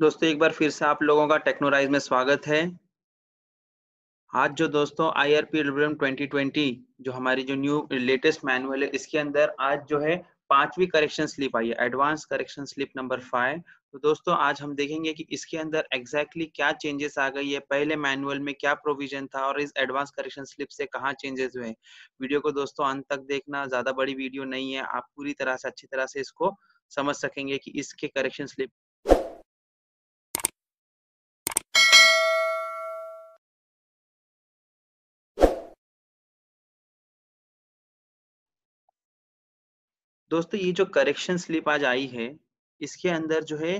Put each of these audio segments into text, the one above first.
दोस्तों एक बार फिर से आप लोगों का टेक्नोराइज में स्वागत है। आज जो दोस्तों IRP एल्गोरिथम 2020 जो हमारी जो न्यू लेटेस्ट मैनुअल है, इसके अंदर आज जो है 5वीं करेक्शन स्लिप आई है, एडवांस करेक्शन स्लिप नंबर 5। तो दोस्तों आज हम देखेंगे कि इसके अंदर एग्जैक्टली क्या चेंजेस आ गई है, पहले मैनुअल में क्या प्रोविजन था और इस एडवांस करेक्शन स्लिप से कहाँ चेंजेस हुए। वीडियो को दोस्तों अंत तक देखना, ज्यादा बड़ी वीडियो नहीं है, आप पूरी तरह से अच्छी तरह से इसको समझ सकेंगे कि इसके करेक्शन स्लिप। दोस्तों ये जो करेक्शन स्लिप आज आई है, इसके अंदर जो है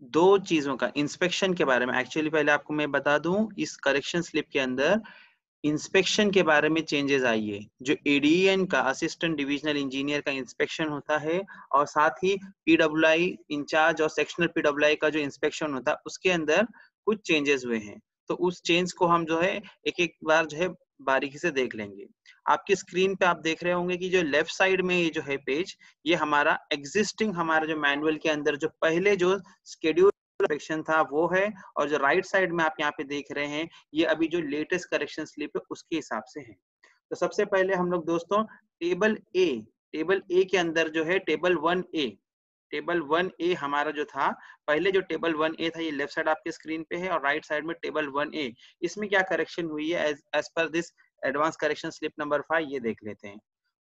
दो चीजों का इंस्पेक्शन के बारे में, एक्चुअली पहले आपको मैं बता दूं, इस करेक्शन स्लिप के अंदर इंस्पेक्शन के बारे में चेंजेस आई है। जो एडीएन का असिस्टेंट डिविजनल इंजीनियर का इंस्पेक्शन होता है और साथ ही पीडब्ल्यूआई इंचार्ज और सेक्शनल पीडब्ल्यूआई का जो इंस्पेक्शन होता है, उसके अंदर कुछ चेंजेस हुए हैं। तो उस चेंज को हम जो है एक एक बार जो है बारीकी से देख लेंगे। आपकी स्क्रीन पे आप देख रहे होंगे कि जो लेफ्ट साइड में ये जो है पेज, ये हमारा एग्जिस्टिंग हमारा जो मैनुअल के अंदर जो पहले जो शेड्यूल सेक्शन था वो है, और जो राइट साइड में आप यहाँ पे देख रहे हैं ये अभी जो लेटेस्ट करेक्शन स्लिप है उसके हिसाब से है। तो सबसे पहले हम लोग दोस्तों टेबल ए के अंदर जो है टेबल 1A हमारा जो था, पहले जो टेबल 1A था ये लेफ्ट साइड आपके स्क्रीन पे है और राइट साइड में टेबल 1A, इसमें क्या करेक्शन हुई है as per this advance correction slip number 5, ये देख लेते हैं।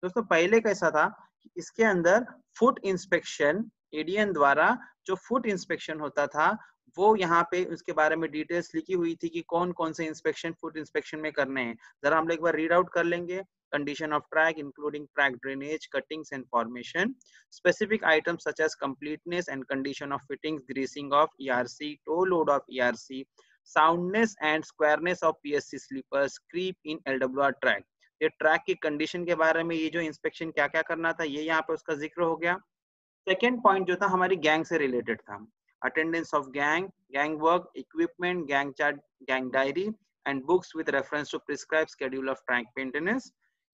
दोस्तों पहले कैसा था कि इसके अंदर फुट इंस्पेक्शन, एडीएन द्वारा जो फुट इंस्पेक्शन होता था वो यहाँ पे उसके बारे में डिटेल्स लिखी हुई थी कि कौन कौन से इंस्पेक्शन फुट इंस्पेक्शन में करने हैं। जरा हम लोग एक बार रीड आउट कर लेंगे। Condition of track including track drainage, cuttings and formation, specific items such as completeness and condition of fittings, greasing of ERC, toe load of ERC, soundness and squareness of PSC sleepers, creep in LWR track। ये track की condition के बारे में ये जो inspection क्या क्या करना था ये यहाँ पे उसका जिक्र हो गया। सेकेंड पॉइंट जो था हमारी गैंग से रिलेटेड था, attendance of gang work, equipment, gang chart, gang diary and books with reference to prescribe schedule of track maintenance.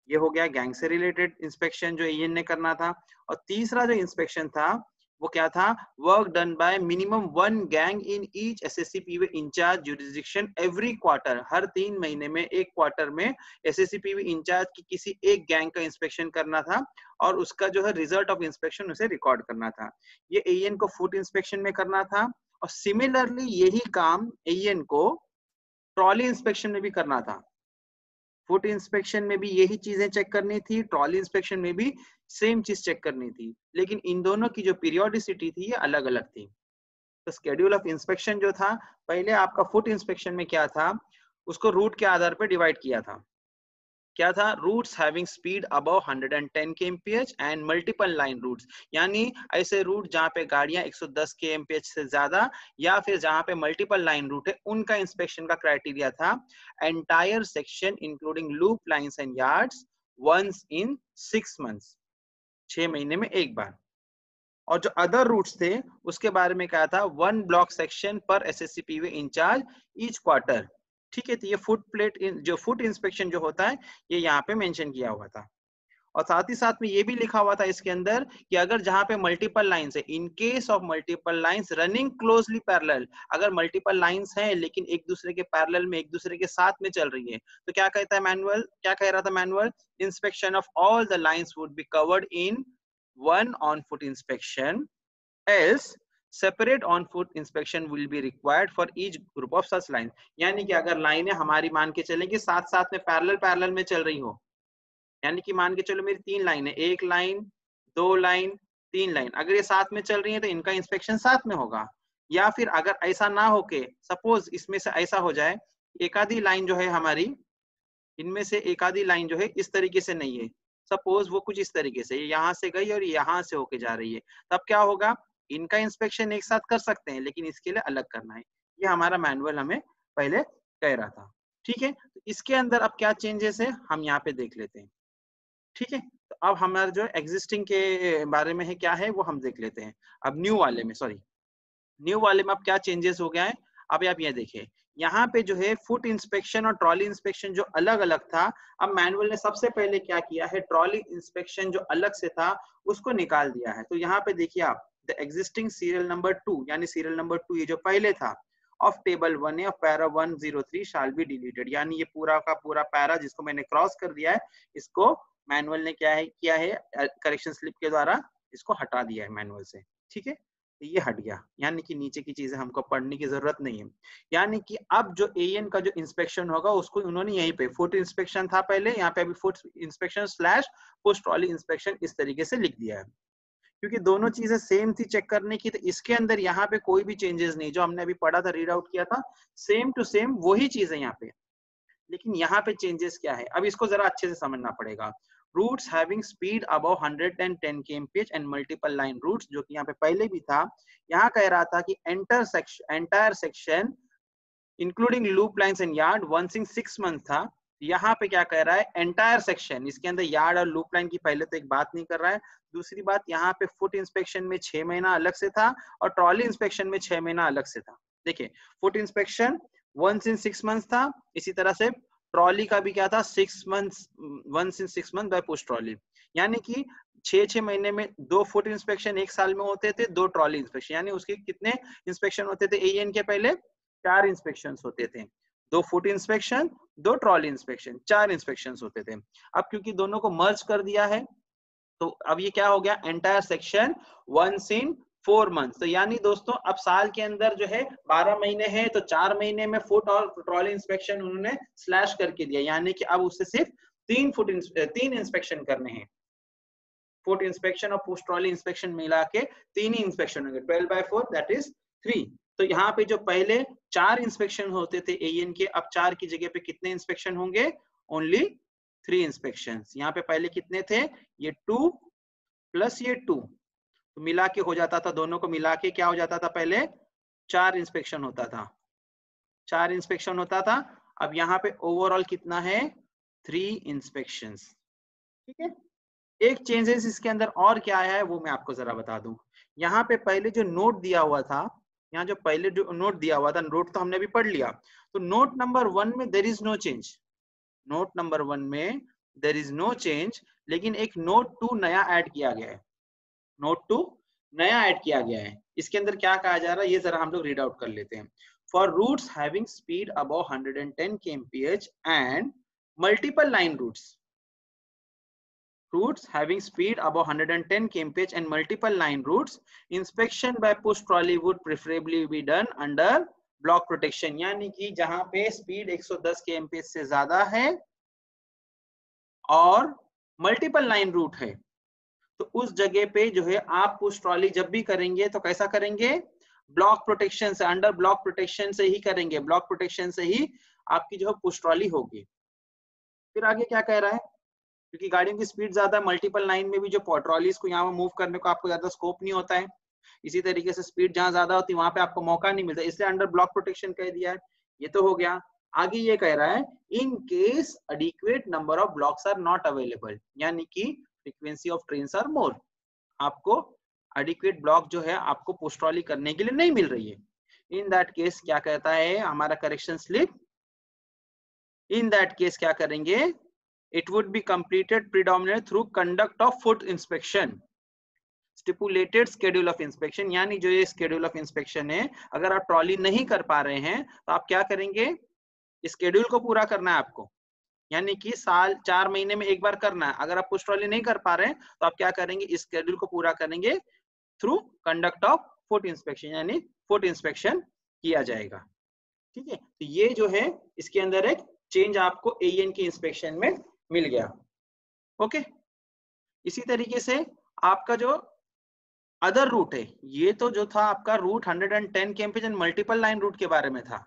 ये हो गया गैंग से रिलेटेड इंस्पेक्शन जो एएन ने करना था। और तीसरा जो इंस्पेक्शन था वो क्या था, work done by minimum 1 gang in each SSCPV incharge jurisdiction every quarter, हर 3 महीने में एक क्वार्टर में एसएससीपीवी इंचार्ज की किसी एक गैंग का इंस्पेक्शन करना था और उसका जो है रिजल्ट ऑफ इंस्पेक्शन उसे रिकॉर्ड करना था। ये एएन को फुट इंस्पेक्शन में करना था और सिमिलरली यही काम एएन को ट्रॉली इंस्पेक्शन में भी करना था। फुट इंस्पेक्शन में भी यही चीजें चेक करनी थी, ट्रॉली इंस्पेक्शन में भी सेम चीज चेक करनी थी, लेकिन इन दोनों की जो पीरियोडिसिटी थी ये अलग अलग थी। तो शेड्यूल ऑफ इंस्पेक्शन जो था, पहले आपका फुट इंस्पेक्शन में क्या था, उसको रूट के आधार पर डिवाइड किया था। क्या था, routes having speed above 110 kmph and multiple line routes, यानी ऐसे रूट जहां पे गाड़ियां 110 kmph से ज्यादा या फिर जहां पे मल्टीपल लाइन रूट है उनका इंस्पेक्शन का क्राइटेरिया था। Entire section including loop lines and yards once in 6 months, 6 महीने में एक बार। और जो अदर रूट्स थे उसके बारे में क्या था, 1 ब्लॉक सेक्शन पर एसएससीपीवी इंचार्ज ईच क्वार्टर। ठीक है, तो ये फुट प्लेट जो फुट इंस्पेक्शन जो होता है ये यहाँ पे मेंशन किया हुआ था। और साथ ही साथ में ये भी लिखा हुआ था इसके अंदर कि अगर जहां पे मल्टीपल लाइंस है, in case of multiple lines running closely parallel, अगर मल्टीपल लाइंस हैं लेकिन एक दूसरे के पैरेलल में एक दूसरे के साथ में चल रही है, तो क्या कहता है मैनुअल, क्या कह रहा था manual, inspection of all the lines would be covered in one on foot inspection, else separate on foot inspection will be required for each group of such lines। यानी कि अगर लाइनें हमारी मान के चलें कि साथ साथ में पैरेलल में चल रही हो, यानी कि मान के चलो मेरी 3 लाइन है, 1 लाइन 2 लाइन 3 लाइन, अगर ये साथ में चल रही है तो इनका इंस्पेक्शन साथ में होगा। या फिर अगर ऐसा ना होके सपोज इसमें से ऐसा हो जाए, एक आधी लाइन जो है हमारी, इनमें से एक आधी लाइन जो है इस तरीके से नहीं है, सपोज वो कुछ इस तरीके से यहाँ से गई और यहाँ से होके जा रही है, तब क्या होगा, इनका इंस्पेक्शन एक साथ कर सकते हैं लेकिन इसके लिए अलग करना है। ये हमारा मैनुअल हमें पहले कह रहा था। ठीक है, तो इसके अंदर अब क्या चेंजेस है हम यहाँ पे देख लेते हैं। ठीक है, तो अब हमारा जो एग्जिस्टिंग के बारे में है क्या है वो हम देख लेते हैं। अब न्यू वाले में अब क्या चेंजेस हो गया है, अब आप ये देखिए, यहाँ पे जो है फुट इंस्पेक्शन और ट्रॉली इंस्पेक्शन जो अलग अलग था, अब मैनुअल ने सबसे पहले क्या किया है, ट्रॉली इंस्पेक्शन जो अलग से था उसको निकाल दिया है। तो यहाँ पे देखिए आप द एग्जिस्टिंग सीरियल नंबर 2 यानी सीरियल नंबर 2 ये जो पहले था of table 1A of para 103 shall be deleted, यानी ये पूरा का पूरा पैरा जिसको मैंने क्रॉस कर दिया है इसको मैनुअल ने क्या है किया है करेक्शन स्लिप के द्वारा इसको हटा दिया है मैनुअल से। ठीक है, तो ये हट गया, यानी कि नीचे की चीजें हमको पढ़ने की जरूरत नहीं है। यानी कि अब जो एएन का जो इंस्पेक्शन होगा उसको उन्होंने यहीं पे फुट इंस्पेक्शन था पहले, यहाँ पे अभी foot inspection slash post trolley inspection इस तरीके से लिख दिया है, क्योंकि दोनों चीजें सेम थी चेक करने की। तो इसके अंदर यहाँ पे कोई भी चेंजेस नहीं, जो हमने अभी पढ़ा था रीड आउट किया था सेम टू सेम वही चीज है यहाँ पे, लेकिन यहाँ पे चेंजेस क्या है अब इसको जरा अच्छे से समझना पड़ेगा। Routes having speed above 110 kmph and multiple line routes, जो कि यहाँ पे पहले भी था, यहाँ कह रहा था कि entire section including loop lines and yard once in 6 month था। यहाँ पे क्या कह रहा है एंटायर सेक्शन, इसके अंदर यार्ड और लूप लाइन की पहले तो एक बात नहीं कर रहा है, दूसरी बात यहाँ पे फुट इंस्पेक्शन में 6 महीना अलग से था और ट्रॉली इंस्पेक्शन में 6 महीना अलग से था। देखिए foot inspection once in 6 month था, इसी तरह से ट्रॉली का भी क्या था 6 months once in 6 month by push trolley, यानी कि 6 महीने में 2 फुट इंस्पेक्शन एक साल में होते थे, 2 ट्रॉली इंस्पेक्शन, यानी उसके कितने इंस्पेक्शन होते थे एएन के पहले 4 इंस्पेक्शन होते थे, 2 foot inspection 2 trolley inspection 4 inspection होते थे। अब क्योंकि दोनों को मर्ज कर दिया है तो अब ये क्या हो गया entire section once in 4 months. तो यानी दोस्तों अब साल के अंदर जो है 12 महीने हैं तो 4 महीने में फुट और ट्रॉली इंस्पेक्शन उन्होंने स्लैश करके दिया, यानी कि अब उससे सिर्फ 3 इंस्पेक्शन करने हैं, फुट इंस्पेक्शन और पोस्ट ट्रॉली इंस्पेक्शन मिला के 3 ही इंस्पेक्शन होंगे, 12/4 दैट इज 3। तो यहाँ पे जो पहले 4 इंस्पेक्शन होते थे एएन के, अब 4 की जगह पे कितने इंस्पेक्शन होंगे ओनली 3 इंस्पेक्शन। यहाँ पे पहले कितने थे ये 2 प्लस ये 2 तो मिला के हो जाता था, दोनों को मिला के क्या हो जाता था पहले 4 इंस्पेक्शन होता था, 4 इंस्पेक्शन होता था। अब यहाँ पे ओवरऑल कितना है 3 इंस्पेक्शन। ठीक है, एक चेंजेस इसके अंदर और क्या आया है वो मैं आपको जरा बता दूं। यहाँ पे पहले जो नोट दिया हुआ था, यहाँ जो पहले जो नोट दिया हुआ था, नोट तो हमने अभी पढ़ लिया, तो नोट नंबर 1 में there is no change, note number 1 में देयर इज नो चेंज, लेकिन एक नोट 2 नया ऐड किया गया है, नोट 2 नया ऐड किया गया है। इसके अंदर क्या कहा जा रहा है ये जरा हम लोग रीड आउट कर लेते हैं। For routes having speed above 110 kmph and multiple line routes having speed above 110 kmph and multiple line routes, inspection by push trolley would preferably be done under block protection, यानी कि जहां पे speed 110 kmph से ज्यादा है और multiple line root है तो उस जगह पे जो है आप पुश ट्रॉली जब भी करेंगे तो कैसा करेंगे ब्लॉक प्रोटेक्शन से, अंडर ब्लॉक प्रोटेक्शन से ही करेंगे, ब्लॉक प्रोटेक्शन से ही आपकी जो है पुश ट्रॉली होगी। फिर आगे क्या कह रहा है, क्योंकि गाड़ियों की स्पीड ज्यादा है, मल्टीपल लाइन में भी जो ट्रॉलीज को यहाँ मूव करने को आपको ज्यादा स्कोप नहीं होता है, इसी तरीके से स्पीड जहां ज्यादा होती है वहां पे आपको मौका नहीं मिलता, इसलिए अंडर ब्लॉक प्रोटेक्शन कह दिया है। ये तो हो गया। आगे ये कह रहा है in case adequate number of blocks are not available, यानी कि frequency of trains are more, आपको एडिक्वेट ब्लॉक जो है आपको पुश ट्रॉली करने के लिए नहीं मिल रही है। इन दैट केस क्या कहता है हमारा correction slip, in that case क्या करेंगे, it would be completed predominantly through conduct of foot inspection, stipulated schedule of inspection, यानी जो ये schedule of inspection है अगर आप ट्रॉली नहीं कर पा रहे हैं तो आप क्या करेंगे स्केड्यूल को पूरा करना है आपको, यानी कि साल 4 महीने में एक बार करना है। अगर आप पुश ट्रॉली नहीं कर पा रहे हैं तो आप क्या करेंगे इस स्केड्यूल को पूरा करेंगे through conduct of foot inspection, यानी फुट इंस्पेक्शन किया जाएगा। ठीक है, तो ये जो है इसके अंदर एक चेंज आपको एएन के इंस्पेक्शन में मिल गया। ओके, इसी तरीके से आपका जो अदर रूट है, ये तो जो था आपका route 110 kmph and multiple line route के बारे में था।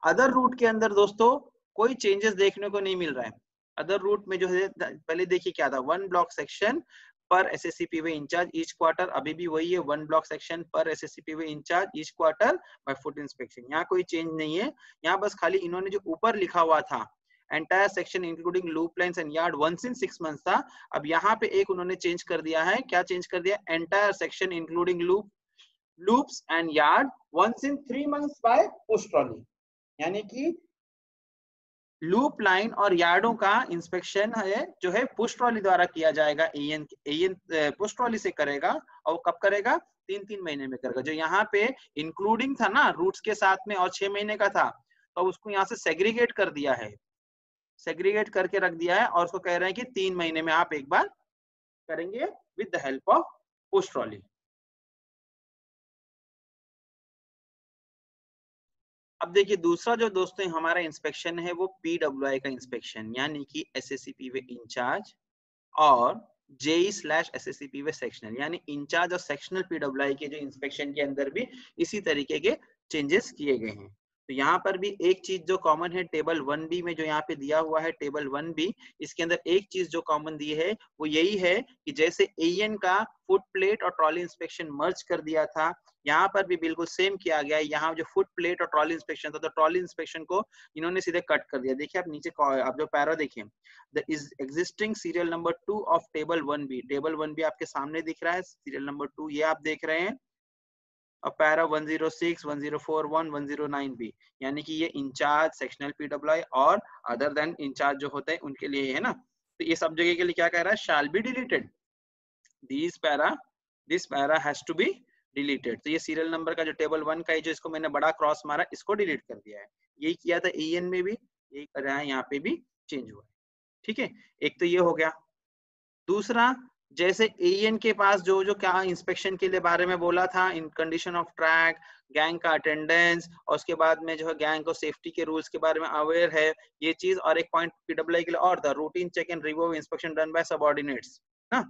अदर रूट के अंदर दोस्तों कोई चेंजेस देखने को नहीं मिल रहा है। अदर रूट में जो है पहले देखिए क्या था 1 ब्लॉक सेक्शन पर SSCPV इंचार्ज ईच क्वार्टर, अभी भी वही है 1 ब्लॉक सेक्शन पर SSCPV incharge each quarter by foot inspection, यहाँ कोई चेंज नहीं है। यहाँ बस खाली इन्होंने जो ऊपर लिखा हुआ था entire section including loop lines and yard once in 6 months था, अब यहाँ पे एक उन्होंने चेंज कर दिया है। क्या चेंज कर दिया, entire section including loops and yard once in 3 months by push trolley, यानी कि लूप लाइन और यार्डों का इंस्पेक्शन है जो है पुश ट्रॉली द्वारा किया जाएगा, एएन पुश ट्रॉली से करेगा और कब करेगा 3-3 महीने में करेगा। जो यहाँ पे इंक्लूडिंग था ना रूट्स के साथ में और 6 महीने का था, तो उसको यहाँ से सेग्रीगेट कर दिया है, सेग्रीगेट करके रख दिया है और उसको कह रहे हैं कि 3 महीने में आप एक बार करेंगे with the help of push trolley. अब देखिए दूसरा जो दोस्तों हमारा इंस्पेक्शन है वो पीडब्ल्यूआई का इंस्पेक्शन, यानी कि एसएससीपी वे इंचार्ज और जेई/एसएससीपी वे सेक्शनल, यानी इंचार्ज और सेक्शनल पीडब्ल्यूआई के जो इंस्पेक्शन के अंदर भी इसी तरीके के चेंजेस किए गए हैं। तो यहाँ पर भी एक चीज जो कॉमन है टेबल 1B में जो यहाँ पे दिया हुआ है टेबल 1B, इसके अंदर एक चीज जो कॉमन दी है वो यही है कि जैसे एएन का फुट प्लेट और ट्रॉली इंस्पेक्शन मर्ज कर दिया था, यहाँ पर भी बिल्कुल सेम किया गया है। यहाँ जो फुट प्लेट और ट्रॉली इंस्पेक्शन था, तो ट्रॉली इंस्पेक्शन को इन्होंने सीधे कट कर दिया। देखिए आप नीचे आप जो पैरा देखिए, the is existing serial number 2 of table 1B, table 1B आपके सामने दिख रहा है, सीरियल नंबर 2 ये आप देख रहे हैं, और पैरा 106, 1041, 109B, यानी कि ये इंचार्ज, सेक्शनल पीडब्ल्यूआई और अदर देन इंचार्ज जो होते हैं उनके लिए है ना। तो ये सब जगह के लिए क्या कह रहा है, shall be deleted, this para has to be deleted. तो ये सीरियल नंबर का जो टेबल 1 का है, जो इसको मैंने बड़ा क्रॉस मारा, इसको डिलीट कर दिया है। यही किया था एएन में भी, यही कर रहा है यहाँ पे भी चेंज हुआ है। ठीक है, एक तो ये हो गया। दूसरा, जैसे एएन के पास जो जो क्या इंस्पेक्शन के लिए बारे में बोला था, इन कंडीशन ऑफ ट्रैक, गैंग का अटेंडेंस, और उसके बाद में जो है गैंग को सेफ्टी के रूल्स के बारे में अवेयर है, ये चीज। और एक पॉइंट पीडब्ल्यूआई के लिए और था, routine check and review of inspection done by subordinates ना,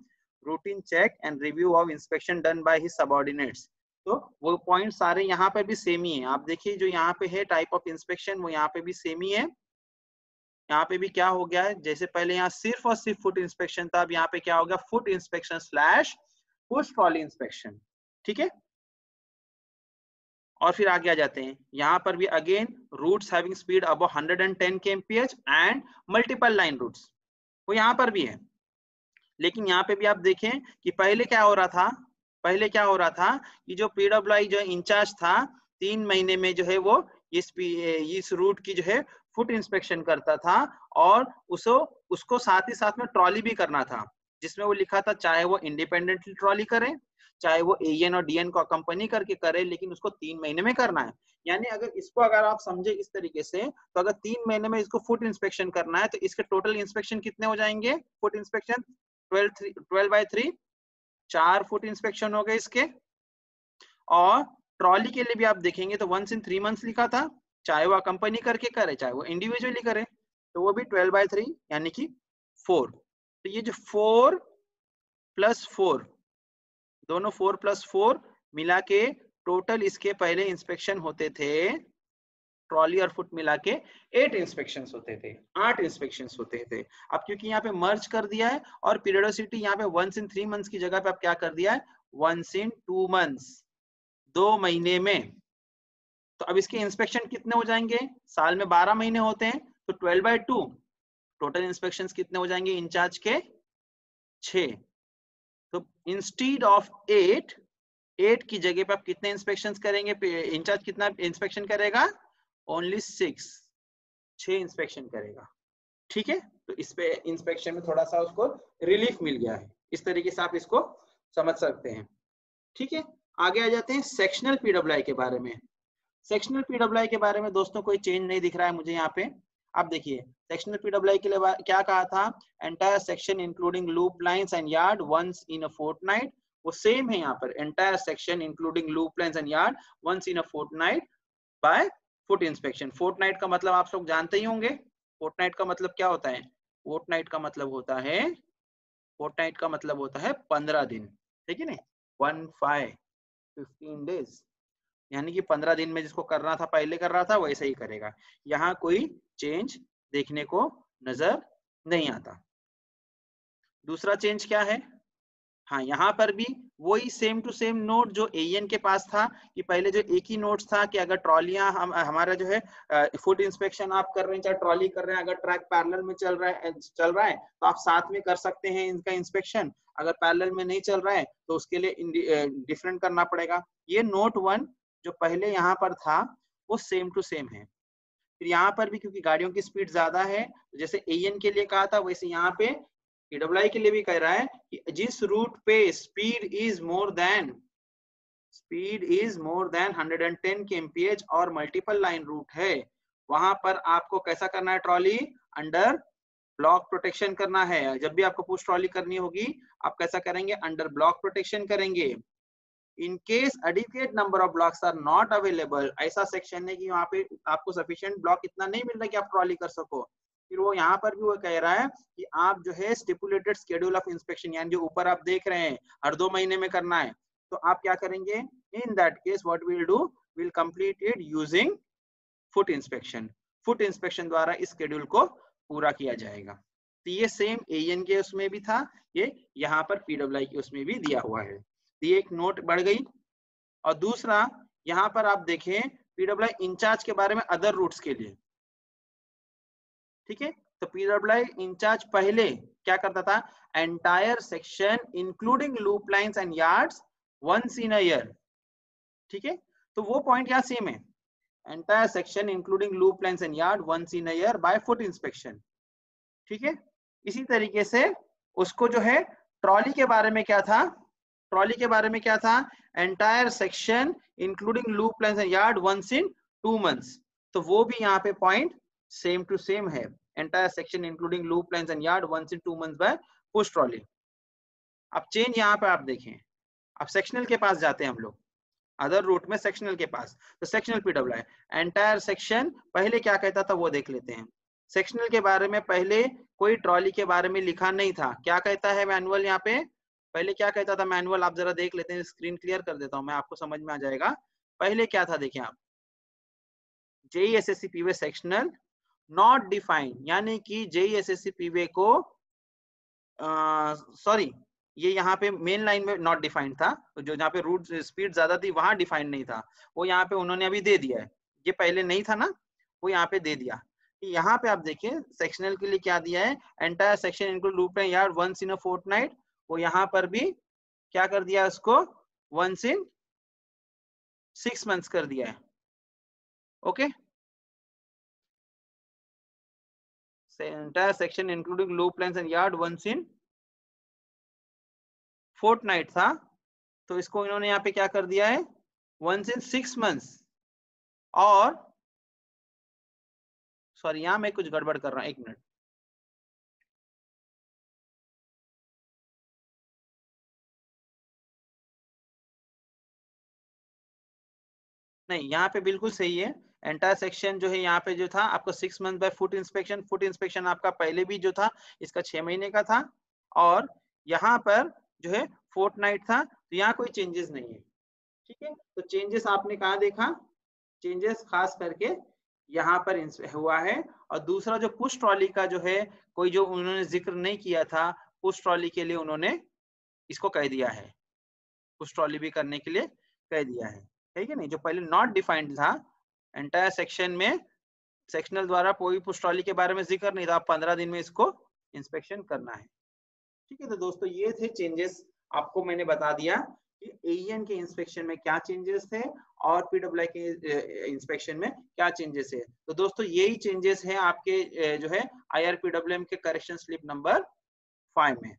routine check and review of inspection done by his subordinates. तो वो पॉइंट सारे यहाँ पे भी सेम ही है। आप देखिए जो यहाँ पे है टाइप ऑफ इंस्पेक्शन, वो यहाँ पे भी सेम ही है। यहाँ पे भी क्या हो गया है, जैसे पहले यहाँ सिर्फ और सिर्फ फुट इंस्पेक्शन था, अब यहाँ पे क्या हो गया, foot inspection slash push trolley inspection. ठीक है, और फिर आगे आ जाते हैं। यहाँ पर भी again routes having speed above 110 kmph and multiple line routes, वो यहाँ पर भी है। लेकिन यहाँ पे भी आप देखें कि पहले क्या हो रहा था, पहले क्या हो रहा था कि जो पीडब्ल्यूआई जो इंचार्ज था, 3 महीने में जो है वो इस रूट की जो है फुट इंस्पेक्शन करता था, और उसको साथ ही साथ में ट्रॉली भी करना था, जिसमें वो लिखा था चाहे वो इंडिपेंडेंटली ट्रॉली करे, चाहे वो एएन और डीएन को अकम्पनी करके करे, लेकिन उसको 3 महीने में करना है। यानी अगर आप समझे इस तरीके से, तो अगर 3 महीने में इसको फुट इंस्पेक्शन करना है, तो इसके टोटल इंस्पेक्शन कितने हो जाएंगे, फुट इंस्पेक्शन 12/3, 4 फुट इंस्पेक्शन हो गए इसके। और ट्रॉली के लिए भी आप देखेंगे तो 1 in 3 months लिखा था, चाहे वो कंपनी करके करे चाहे वो इंडिविजुअली करे, तो वो भी 12/3 यानी कि 4। तो ये जो 4 + 4, दोनों 4 + 4 मिला के टोटल इसके पहले इंस्पेक्शन होते थे, ट्रॉली और फुट मिला के 8 इंस्पेक्शंस होते थे, 8 इंस्पेक्शंस होते थे। अब क्योंकि यहाँ पे मर्ज कर दिया है, और पीरियोडिसिटी यहाँ पे 1 in 3 months की जगह पे अब क्या कर दिया है, 1 in 2 months, 2 महीने में। तो अब इसके इंस्पेक्शन कितने हो जाएंगे, साल में 12 महीने होते हैं, तो 12/2 टोटल इंस्पेक्शंस कितने हो जाएंगे इंचार्ज के, 6। तो इंस्टीड ऑफ 8 की जगह पे आप कितने इंस्पेक्शंस करेंगे, इंचार्ज कितना इंस्पेक्शन करेगा, ओनली 6 इंस्पेक्शन करेगा। ठीक है, तो इस पे इंस्पेक्शन में थोड़ा सा उसको रिलीफ मिल गया है, इस तरीके से आप इसको समझ सकते हैं। ठीक है, आगे आ जाते हैं सेक्शनल पीडब्ल्यूआई के बारे में। सेक्शनल पीडब्ल्यूआई के बारे में दोस्तों कोई चेंज नहीं दिख रहा है मुझे यहाँ पे। आप देखिए सेक्शनल पीडब्ल्यूआई के लिए क्या कहा था, entire section including loop lines and yard once in a fortnight, वो सेम है यहाँ पर, entire section including loop lines and yard once in a fortnight by foot inspection. Fortnight का मतलब आप लोग जानते ही होंगे, फोर्टनाइट का मतलब क्या होता है, फोर्टनाइट का मतलब होता है, फोर्टनाइट का मतलब होता है 15 दिन, ठीक है ना, 15 days, यानी कि 15 दिन में जिसको करना था पहले कर रहा था वैसे ही करेगा। यहाँ कोई चेंज देखने को नजर नहीं आता। दूसरा चेंज क्या है, हाँ यहाँ पर भी वही सेम टू सेम नोट जो एएन के पास था, कि पहले जो एक ही नोट्स था कि अगर ट्रॉलियां हमारा जो है फुट इंस्पेक्शन आप कर रहे हैं चाहे ट्रॉली कर रहे हैं, अगर ट्रैक पैरेलल में चल रहा है तो आप साथ में कर सकते हैं इनका इंस्पेक्शन, अगर पैरेलल में नहीं चल रहा है तो उसके लिए डिफरेंट करना पड़ेगा। ये नोट 1 जो पहले यहाँ पर था वो सेम टू सेम है। फिर यहाँ पर भी क्योंकि गाड़ियों की स्पीड ज्यादा है, जैसे एएन के लिए कहा था वैसे यहाँ पे पीडब्ल्यूआई के लिए भी कह रहा है कि जिस रूट पे speed is more than speed is more than 110 kmph और मल्टीपल लाइन रूट है, वहां पर आपको कैसा करना है, ट्रॉली अंडर ब्लॉक प्रोटेक्शन करना है। जब भी आपको पुश ट्रॉली करनी होगी आप कैसा करेंगे, अंडर ब्लॉक प्रोटेक्शन करेंगे। In case adequate number of blocks are not available, ऐसा सेक्शन है कि वहां पे आपको सफिशिएंट ब्लॉक इतना नहीं मिल रहा कि आप ट्रॉली कर सको, फिर वो यहाँ पर भी वो कह रहा है कि आप जो है स्टिपुलेटेड शेड्यूल ऑफ इंस्पेक्शन, यानी जो ऊपर आप देख रहे हैं हर 2 महीने में करना है, तो आप क्या करेंगे, in that case what will do, will complete it using foot inspection. Foot inspection द्वारा इस शेड्यूल को पूरा किया जाएगा। तो ये सेम एएन के उसमें भी था, ये यहाँ पर पीडब्ल्यूआई के उसमें भी दिया हुआ है। तो ये एक नोट बढ़ गई। और दूसरा यहाँ पर आप देखें पीडब्ल्यूआई इंचार्ज के बारे में अदर रूट्स के लिए, ठीक है। तो पीडब्ल्यूआई इंचार्ज पहले क्या करता था, entire section including loop lines and yards once in a year, ठीक है। तो वो पॉइंट यहाँ सेम है, entire section including loop lines and yard once in a year by foot inspection, ठीक है। इसी तरीके से उसको जो है ट्रॉली के बारे में क्या था, ट्रॉली के बारे में क्या था, entire section including loop lines and yard once in 2 months, तो वो भी यहाँ पे पॉइंट सेम टू सेम है, entire section including loop lines and yard once in 2 months by push trolley. अब चेंज यहाँ पे आप देखें, अब सेक्शनल के पास जाते हैं हम लोग, अदर रूट में सेक्शनल के पास, तो सेक्शनल पीडब्ल्यूआई एंटायर सेक्शन पहले क्या कहता था वो देख लेते हैं। सेक्शनल के बारे में पहले कोई ट्रॉली के बारे में लिखा नहीं था, क्या कहता है मैनुअल, यहाँ पे पहले क्या कहता था मैनुअल, आप जरा देख लेते हैं, स्क्रीन क्लियर कर देता हूं मैं, आपको समझ में आ जाएगा। पहले क्या था देखिए आप, जेईएसएससी पीवे सेक्शनल नॉट डिफाइंड, यानी कि जेईएसएससी पीवे को सॉरी ये यहाँ पे मेन लाइन में नॉट डिफाइंड था, जो जहाँ पे रूट स्पीड ज्यादा थी वहां डिफाइंड नहीं था, वो यहाँ पे उन्होंने अभी दे दिया है, ये पहले नहीं था ना, वो यहाँ पे दे दिया। यहाँ पे आप देखिए सेक्शनल के लिए क्या दिया है, entire section include loop line yard once in a fortnight, वो यहाँ पर भी क्या कर दिया उसको, वंस इन 6 months कर दिया है, okay. Entire section including loop lines and yard once in fortnight था, तो इसको इन्होंने यहाँ पे क्या कर दिया है, वंस इन 6 months। और सॉरी यहाँ मैं कुछ गड़बड़ कर रहा हूँ, 1 मिनट, नहीं यहाँ पे बिल्कुल सही है। एंटायर सेक्शन जो है यहाँ पे जो था आपको 6 months bye foot inspection, foot inspection आपका पहले भी जो था इसका 6 महीने का था, और यहाँ पर जो है फोर्टनाइट था, तो यहाँ कोई चेंजेस नहीं है, ठीक है। तो चेंजेस आपने कहाँ देखा, चेंजेस खास करके यहाँ पर हुआ है। और दूसरा जो पुश ट्रॉली का जो है कोई जो उन्होंने जिक्र नहीं किया था, पुश ट्रॉली के लिए उन्होंने इसको कह दिया है, पुश ट्रॉली भी करने के लिए कह दिया है कि नहीं, जो पहले नॉट डिफाइंड था एंटायर सेक्शन में, सेक्शनल द्वारा कोई पुश ट्रॉली के बारे में जिक्र नहीं था, 15 दिन में इसको इंस्पेक्शन करना है, ठीक है। तो दोस्तों ये थे चेंजेस, आपको मैंने बता दिया कि एईएन के इंस्पेक्शन में क्या चेंजेस थे और पीडब्ल्यूआई के इंस्पेक्शन में क्या चेंजेस है। तो दोस्तों यही चेंजेस है आपके जो है आईआरपीडब्ल्यूएम के करेक्शन स्लिप नंबर 5 में।